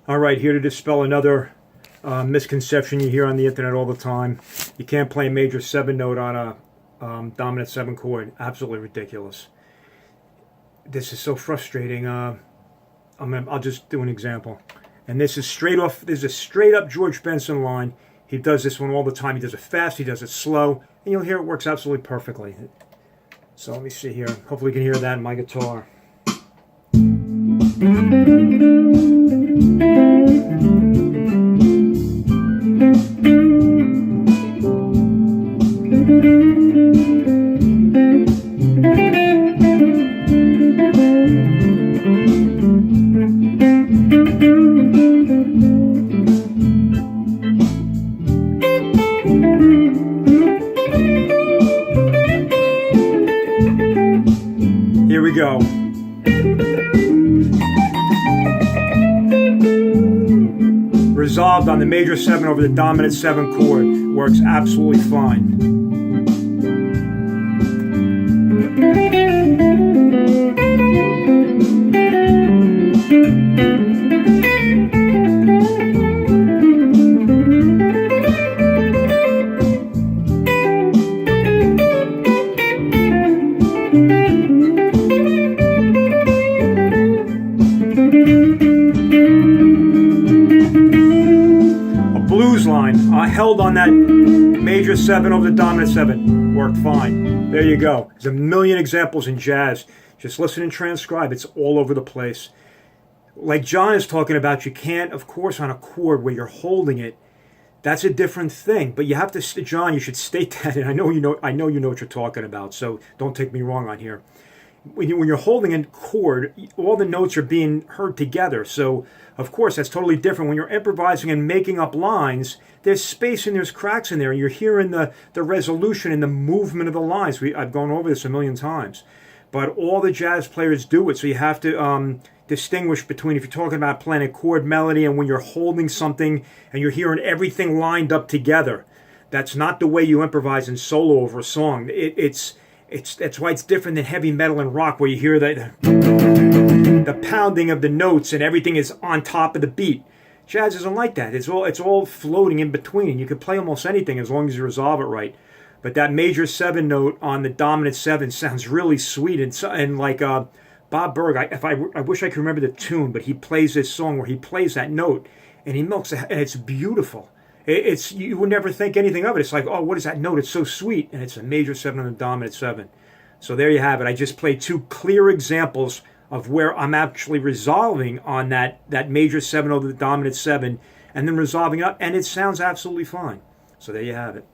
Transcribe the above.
All right, here to dispel another misconception you hear on the internet all the time. You can't play a major 7 note on a dominant 7 chord. Absolutely ridiculous. This is so frustrating. I'll just do an example. And this is straight off. This is a straight up George Benson line. He does this one all the time. He does it fast. He does it slow. And you'll hear it works absolutely perfectly. So let me see here. Hopefully you can hear that in my guitar. Here we go. Resolved on the major 7 over the dominant 7 chord. Works absolutely fine. Blues line, I held on that major 7 over the dominant 7. Worked fine. There you go. There's a million examples in jazz. Just listen and transcribe. It's all over the place. Like John is talking about, you can't, of course, on a chord where you're holding it. That's a different thing. But you have to, John, you should state that. And I know you know what you're talking about. So don't take me wrong on here. When you're holding a chord, all the notes are being heard together. So, of course, that's totally different. When you're improvising and making up lines, there's space and there's cracks in there. You're hearing the resolution and the movement of the lines. I've gone over this a million times. But all the jazz players do it. So you have to distinguish between if you're talking about playing a chord melody and when you're holding something and you're hearing everything lined up together. That's not the way you improvise in solo over a song. That's why it's different than heavy metal and rock, where you hear the pounding of the notes and everything is on top of the beat. Jazz isn't like that. It's all floating in between. You can play almost anything as long as you resolve it right. But that major 7 note on the dominant 7 sounds really sweet and like Bob Berg. I wish I could remember the tune, but he plays this song where he plays that note and he milks it, and it's beautiful. You would never think anything of it. It's like, oh, what is that note? It's so sweet. And it's a major 7 on the dominant 7. So there you have it. I just played 2 clear examples of where I'm actually resolving on that major 7 over the dominant 7 and then resolving up, and it sounds absolutely fine. So there you have it.